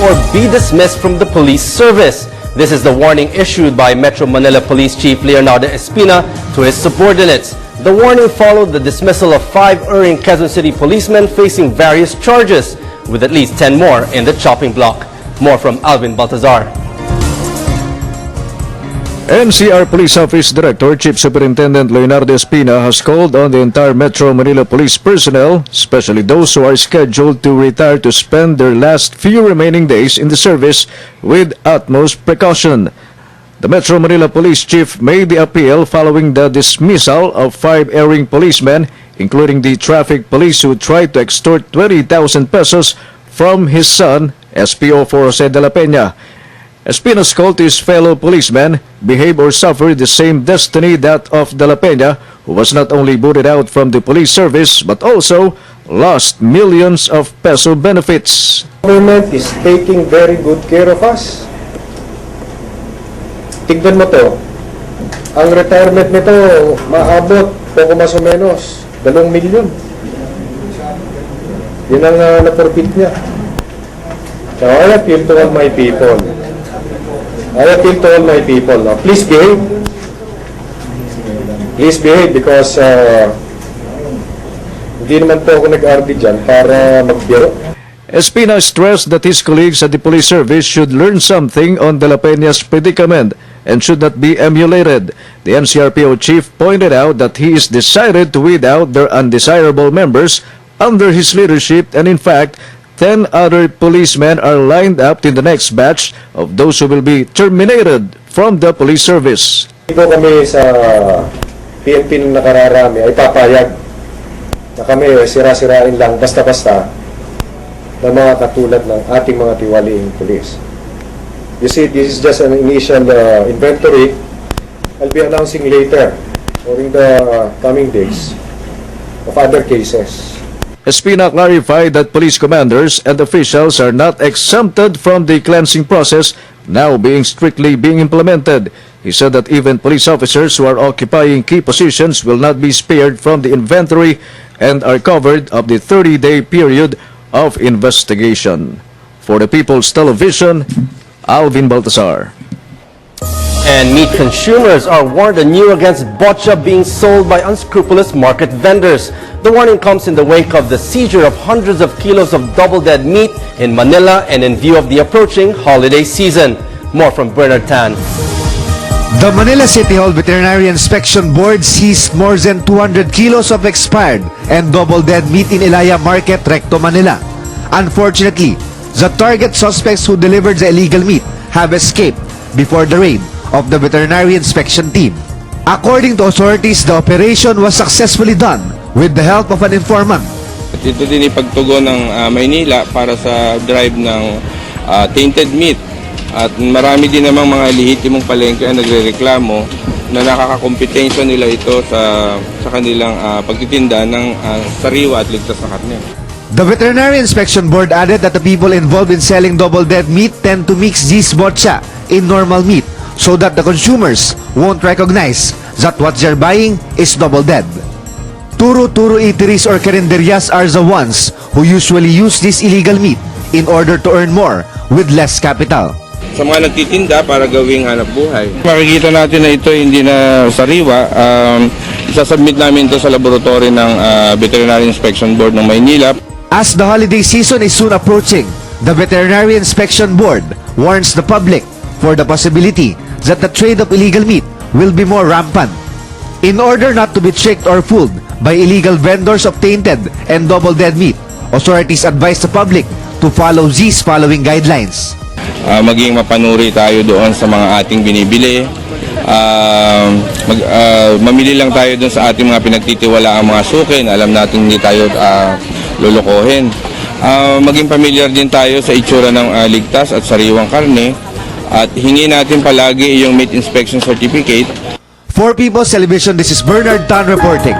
or be dismissed from the police service. This is the warning issued by Metro Manila Police Chief Leonardo Espina to his subordinates. The warning followed the dismissal of 5 erring Quezon City policemen facing various charges, with at least 10 more in the chopping block. More from Alvin Baltazar. NCR Police Office Director Chief Superintendent Leonardo Espina has called on the entire Metro Manila Police personnel, especially those who are scheduled to retire, to spend their last few remaining days in the service with utmost precaution. The Metro Manila Police Chief made the appeal following the dismissal of 5 erring policemen, including the traffic police who tried to extort 20,000 pesos from his son, SPO for Jose de la Peña. Espina's call to his fellow policemen: behave or suffer the same destiny that of de la Peña, who was not only booted out from the police service but also lost millions of peso benefits. Government is taking very good care of us. Tignan mo to. Ang retirement nito maabot poco mas o menos 2 milyon. Yun ang na-profit niya. So I appeal to all my people. No? Please behave. Please behave because hindi naman po ako nag-RD dyan para magbiro. Espina stressed that his colleagues at the police service should learn something on de la Peña's predicament and should not be emulated. The NCRPO chief pointed out that he is decided to weed out their undesirable members under his leadership, and in fact, 10 other policemen are lined up in the next batch of those who will be terminated from the police service. Dito kami sa PNP nung nakararami ay papayag na kami sira-sirain lang basta-basta ng mga katulad ng ating mga tiwaliing pulis. You see, this is just an initial inventory. I'll be announcing later during the coming days of other cases. Espina clarified that police commanders and officials are not exempted from the cleansing process now strictly being implemented. He said that even police officers who are occupying key positions will not be spared from the inventory and are covered of the 30-day period of investigation. For the People's Television, Alvin Baltazar. And meat consumers are warned anew against botcha being sold by unscrupulous market vendors. The warning comes in the wake of the seizure of hundreds of kilos of double-dead meat in Manila and in view of the approaching holiday season. More from Bernard Tan. The Manila City Hall Veterinary Inspection Board seized more than 200 kilos of expired and double-dead meat in Ilaya Market, Recto, Manila. Unfortunately, the target suspects who delivered the illegal meat have escaped before the raid of the veterinary inspection team. According to authorities, the operation was successfully done with the help of an informant. Ito din ipagtugon ng Maynila para sa drive ng tainted meat. At marami din namang mga lehitimong palengke ang nagrereklamo na nakakakompetensya nila ito sa kanilang pagtitinda ng sariwa at ligtas na karne. The Veterinary Inspection Board added that the people involved in selling double-dead meat tend to mix this botcha in normal meat so that the consumers won't recognize that what they're buying is double-dead. Turo-turo eateries or carinderias are the ones who usually use this illegal meat in order to earn more with less capital. Sa mga nagtitinda para gawing hanap buhay. Makikita natin na ito hindi na sariwa. Isasubmit namin ito sa laboratory ng Veterinary Inspection Board ng Maynila. As the holiday season is soon approaching, the Veterinary Inspection Board warns the public for the possibility that the trade of illegal meat will be more rampant. In order not to be tricked or fooled by illegal vendors of tainted and double-dead meat, authorities advise the public to follow these following guidelines. Maging mapanuri tayo doon sa mga ating binibili. Mamili lang tayo doon sa ating mga pinagtitiwalaang mga sukin. Alam natin hindi tayo lulukohin. Maging familiar din tayo sa itsura ng ligtas at sariwang karne. At hingi natin palagi yung meat inspection certificate. For People's Television, this is Bernard Tan reporting.